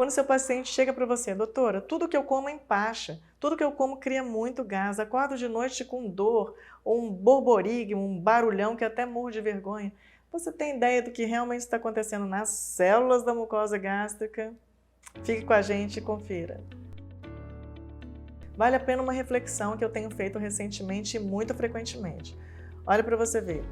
Quando seu paciente chega para você, doutora, tudo que eu como empacha, tudo que eu como cria muito gás, acordo de noite com dor, ou um borborigme, um barulhão que até morro de vergonha. Você tem ideia do que realmente está acontecendo nas células da mucosa gástrica? Fique com a gente e confira. Vale a pena uma reflexão que eu tenho feito recentemente e muito frequentemente. Olha para você ver.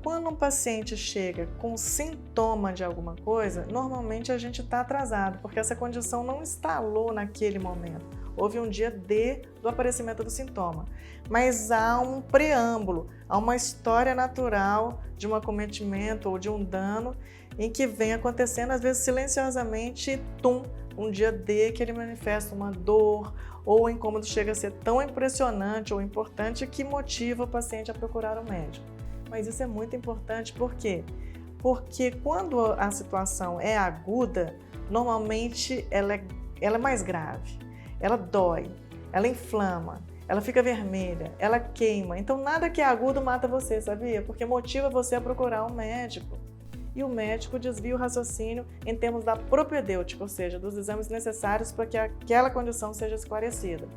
Quando um paciente chega com sintoma de alguma coisa, normalmente a gente está atrasado, porque essa condição não instalou naquele momento. Houve um dia D do aparecimento do sintoma. Mas há um preâmbulo, há uma história natural de um acometimento ou de um dano em que vem acontecendo, às vezes silenciosamente, um dia D que ele manifesta uma dor ou o incômodo chega a ser tão impressionante ou importante que motiva o paciente a procurar o médico. Mas isso é muito importante, por quê? Porque quando a situação é aguda, normalmente ela é mais grave, ela dói, ela inflama, ela fica vermelha, ela queima. Então nada que é agudo mata você, sabia? Porque motiva você a procurar um médico. E o médico desvia o raciocínio em termos da propedêutica, ou seja, dos exames necessários para que aquela condição seja esclarecida.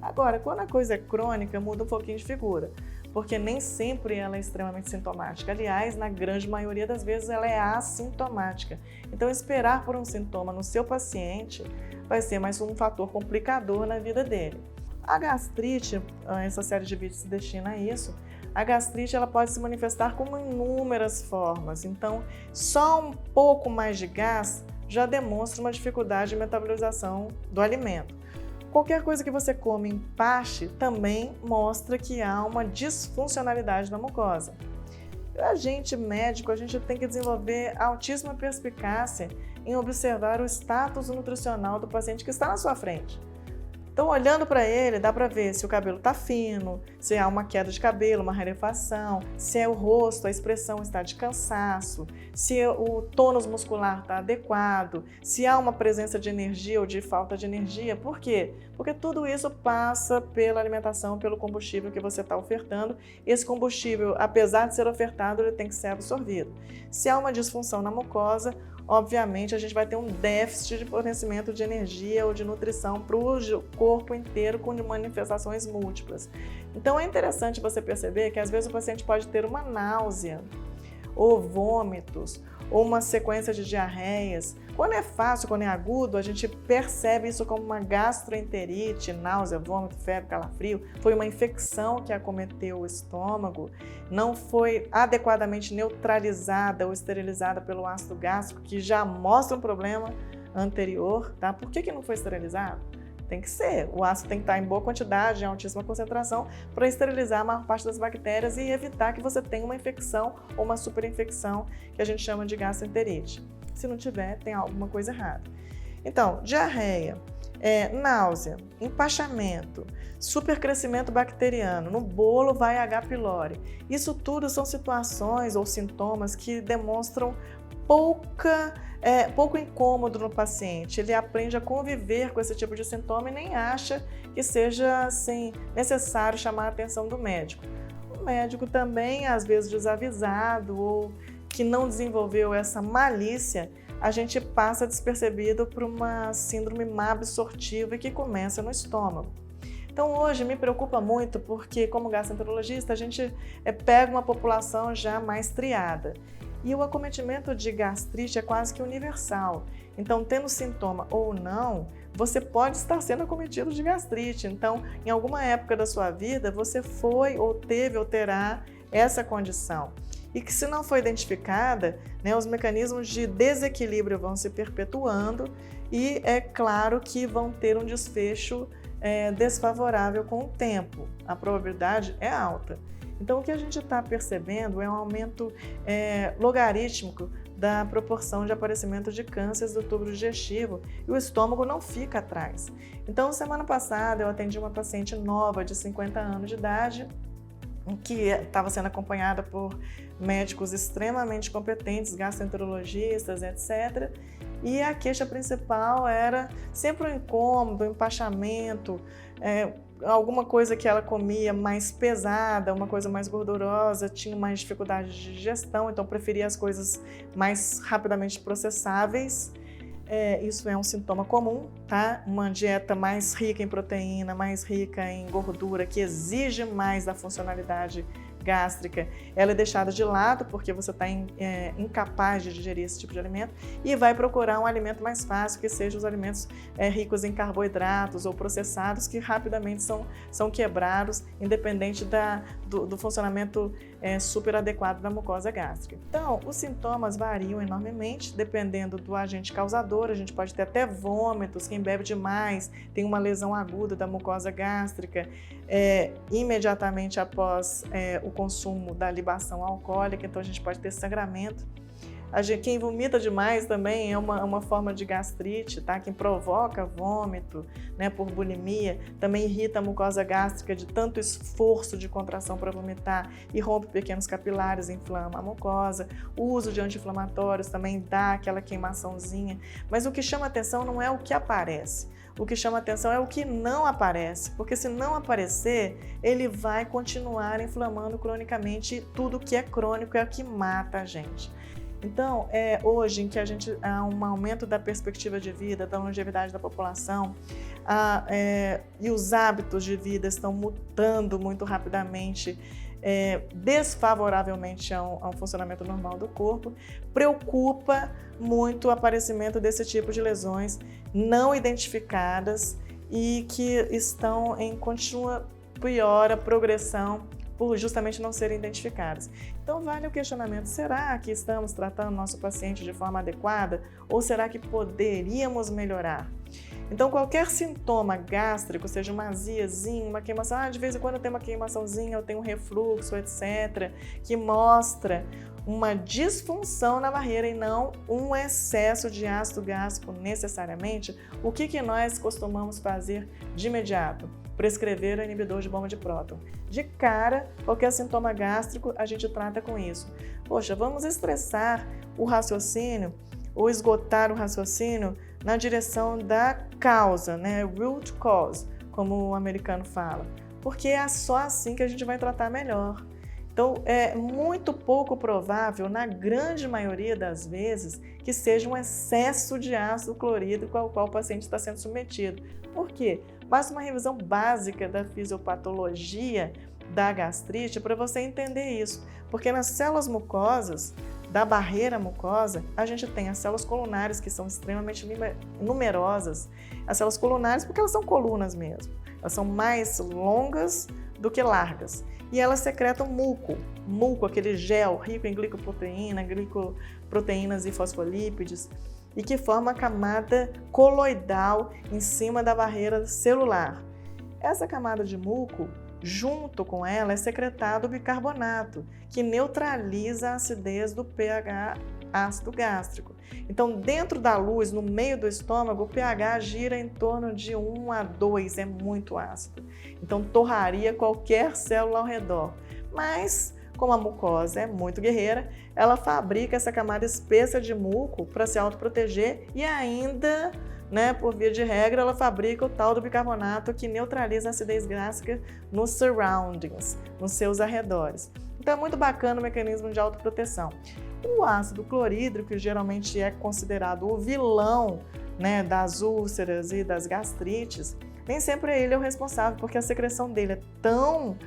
Agora, quando a coisa é crônica, muda um pouquinho de figura, porque nem sempre ela é extremamente sintomática. Aliás, na grande maioria das vezes ela é assintomática. Então, esperar por um sintoma no seu paciente vai ser mais um fator complicador na vida dele. A gastrite, essa série de vídeos se destina a isso. A gastrite ela pode se manifestar como inúmeras formas. Então, só um pouco mais de gás já demonstra uma dificuldade de metabolização do alimento. Qualquer coisa que você come em parte também mostra que há uma disfuncionalidade na mucosa. A gente médico, a gente tem que desenvolver altíssima perspicácia em observar o status nutricional do paciente que está na sua frente. Então, olhando para ele, dá para ver se o cabelo está fino, se há uma queda de cabelo, uma rarefação, se é o rosto, a expressão está de cansaço, se o tônus muscular está adequado, se há uma presença de energia ou de falta de energia. Por quê? Porque tudo isso passa pela alimentação, pelo combustível que você está ofertando. Esse combustível, apesar de ser ofertado, ele tem que ser absorvido. Se há uma disfunção na mucosa, obviamente a gente vai ter um déficit de fornecimento de energia ou de nutrição para o corpo inteiro com manifestações múltiplas. Então é interessante você perceber que às vezes o paciente pode ter uma náusea ou vômitos ou uma sequência de diarreias. Quando é fácil, quando é agudo, a gente percebe isso como uma gastroenterite, náusea, vômito, febre, calafrio. Foi uma infecção que acometeu o estômago, não foi adequadamente neutralizada ou esterilizada pelo ácido gástrico, que já mostra um problema anterior, tá? Por que não foi esterilizado? Tem que ser. O ácido tem que estar em boa quantidade, em altíssima concentração, para esterilizar a maior parte das bactérias e evitar que você tenha uma infecção ou uma superinfecção, que a gente chama de gastroenterite. Se não tiver, tem alguma coisa errada. Então, diarreia, náusea, empachamento, supercrescimento bacteriano, no bolo vai H. pylori. Isso tudo são situações ou sintomas que demonstram pouco incômodo no paciente. Ele aprende a conviver com esse tipo de sintoma e nem acha que seja assim, necessário chamar a atenção do médico. O médico também, às vezes desavisado ou que não desenvolveu essa malícia, a gente passa despercebido por uma síndrome má absortiva que começa no estômago. Então hoje me preocupa muito porque, como gastroenterologista, a gente pega uma população já mais triada. E o acometimento de gastrite é quase que universal. Então, tendo sintoma ou não, você pode estar sendo acometido de gastrite. Então, em alguma época da sua vida, você foi ou teve ou terá essa condição. E que, se não for identificada, os mecanismos de desequilíbrio vão se perpetuando e é claro que vão ter um desfecho desfavorável com o tempo. A probabilidade é alta. Então, o que a gente está percebendo é um aumento logarítmico da proporção de aparecimento de cânceres do tubo digestivo e o estômago não fica atrás. Então, semana passada eu atendi uma paciente nova de 50 anos de idade que estava sendo acompanhada por médicos extremamente competentes, gastroenterologistas, etc. E a queixa principal era sempre um incômodo, um empachamento, alguma coisa que ela comia mais pesada, uma coisa mais gordurosa, tinha mais dificuldade de digestão, então preferia as coisas mais rapidamente processáveis. isso é um sintoma comum, tá? Uma dieta mais rica em proteína, mais rica em gordura, que exige mais da funcionalidade gástrica, ela é deixada de lado porque você está incapaz de digerir esse tipo de alimento e vai procurar um alimento mais fácil, que seja os alimentos ricos em carboidratos ou processados, que rapidamente são quebrados, independente do funcionamento super adequado da mucosa gástrica. Então, os sintomas variam enormemente, dependendo do agente causador. A gente pode ter até vômitos, quem bebe demais, tem uma lesão aguda da mucosa gástrica, imediatamente após o consumo da libação alcoólica, então a gente pode ter sangramento. Quem vomita demais também é uma forma de gastrite, tá? Quem provoca vômito, né, por bulimia, também irrita a mucosa gástrica de tanto esforço de contração para vomitar e rompe pequenos capilares, inflama a mucosa. O uso de anti-inflamatórios também dá aquela queimaçãozinha, mas o que chama atenção não é o que aparece. O que chama atenção é o que não aparece, porque se não aparecer, ele vai continuar inflamando cronicamente, e tudo que é crônico é o que mata a gente. Então, hoje em que há um aumento da perspectiva de vida, da longevidade da população, e os hábitos de vida estão mudando muito rapidamente, desfavoravelmente a um funcionamento normal do corpo, preocupa muito o aparecimento desse tipo de lesões não identificadas e que estão em contínua piora, progressão, por justamente não serem identificadas. Então vale o questionamento, será que estamos tratando nosso paciente de forma adequada ou será que poderíamos melhorar? Então qualquer sintoma gástrico, seja uma aziazinha, uma queimação, de vez em quando eu tenho uma queimaçãozinha, eu tenho um refluxo, etc., que mostra uma disfunção na barreira e não um excesso de ácido gástrico necessariamente, o que nós costumamos fazer de imediato? Prescrever o inibidor de bomba de próton. De cara, qualquer sintoma gástrico, a gente trata com isso. Poxa, vamos estressar o raciocínio ou esgotar o raciocínio na direção da causa, né? Root cause, como o americano fala. Porque é só assim que a gente vai tratar melhor. Então, é muito pouco provável, na grande maioria das vezes, que seja um excesso de ácido clorídrico ao qual o paciente está sendo submetido. Por quê? Basta uma revisão básica da fisiopatologia da gastrite para você entender isso. Porque nas células mucosas, da barreira mucosa, a gente tem as células colunares, que são extremamente numerosas. As células colunares, porque elas são colunas mesmo. Elas são mais longas do que largas. E elas secretam muco, aquele gel rico em glicoproteína, glicoproteínas e fosfolípides, e que forma a camada coloidal em cima da barreira celular. Essa camada de muco, junto com ela, é secretado o bicarbonato, que neutraliza a acidez do pH ácido gástrico. Então, dentro da luz, no meio do estômago, o pH gira em torno de 1 a 2, é muito ácido. Então, torraria qualquer célula ao redor. Mas, como a mucosa é muito guerreira, ela fabrica essa camada espessa de muco para se autoproteger e ainda, né, por via de regra, ela fabrica o tal do bicarbonato que neutraliza a acidez gástrica nos surroundings, nos seus arredores. Então, é muito bacana o mecanismo de autoproteção. O ácido clorídrico, que geralmente é considerado o vilão, né, das úlceras e das gastrites, nem sempre ele é o responsável, porque a secreção dele é tão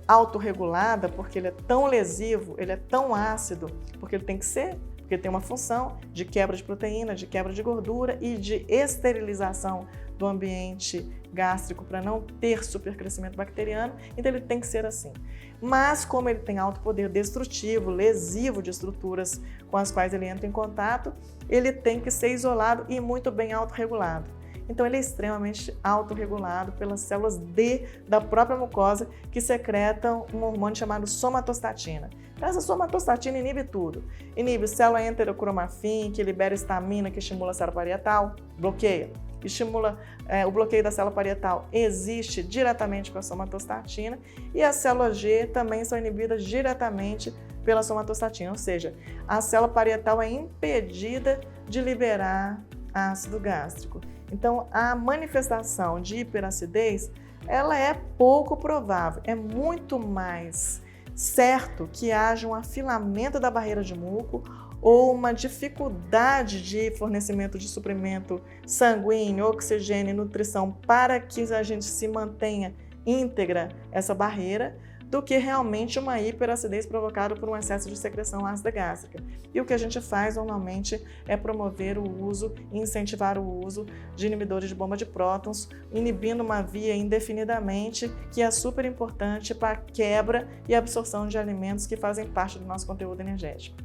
autorregulada, porque ele é tão lesivo, ele é tão ácido, porque ele tem que ser, porque ele tem uma função de quebra de proteína, de quebra de gordura e de esterilização do ambiente gástrico para não ter supercrescimento bacteriano, então ele tem que ser assim. Mas como ele tem alto poder destrutivo, lesivo de estruturas com as quais ele entra em contato, ele tem que ser isolado e muito bem autorregulado. Então ele é extremamente autorregulado pelas células D da própria mucosa que secretam um hormônio chamado somatostatina. Essa somatostatina inibe tudo. Inibe célula enterocromafim, que libera histamina, que estimula a célula parietal, bloqueia. Estimula o bloqueio da célula parietal, existe diretamente com a somatostatina, e as células G também são inibidas diretamente pela somatostatina, ou seja, a célula parietal é impedida de liberar ácido gástrico. Então, a manifestação de hiperacidez, ela é pouco provável, é muito mais certo que haja um afilamento da barreira de muco ou uma dificuldade de fornecimento de suprimento sanguíneo, oxigênio e nutrição para que a gente se mantenha íntegra essa barreira, do que realmente uma hiperacidez provocada por um excesso de secreção ácida gástrica. E o que a gente faz normalmente é promover o uso e incentivar o uso de inibidores de bomba de prótons, inibindo uma via indefinidamente, que é super importante para a quebra e absorção de alimentos que fazem parte do nosso conteúdo energético.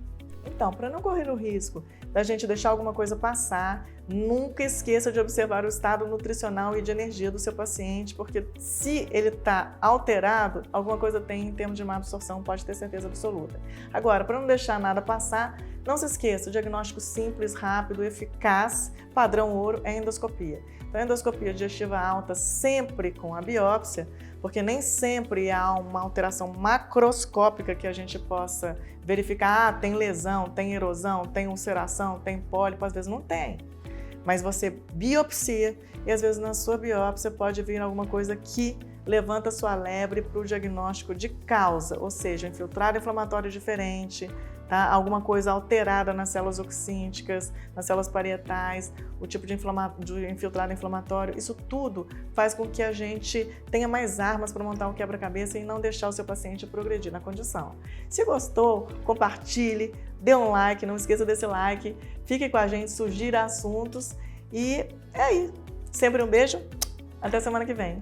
Então, para não correr o risco da gente deixar alguma coisa passar, nunca esqueça de observar o estado nutricional e de energia do seu paciente, porque se ele está alterado, alguma coisa tem em termos de má absorção, pode ter certeza absoluta. Agora, para não deixar nada passar, não se esqueça, o diagnóstico simples, rápido, eficaz, padrão ouro é a endoscopia. Então, a endoscopia digestiva alta sempre com a biópsia, porque nem sempre há uma alteração macroscópica que a gente possa verificar, tem lesão, tem erosão, tem ulceração, tem pólipo, às vezes não tem. Mas você biopsia e às vezes na sua biópsia pode vir alguma coisa que levanta sua lebre para o diagnóstico de causa, ou seja, infiltrado inflamatório diferente, tá? Alguma coisa alterada nas células oxínticas, nas células parietais, o tipo de infiltrado inflamatório, isso tudo faz com que a gente tenha mais armas para montar um quebra-cabeça e não deixar o seu paciente progredir na condição. Se gostou, compartilhe, dê um like, não esqueça desse like, fique com a gente, sugira assuntos e é aí. Sempre um beijo, até semana que vem.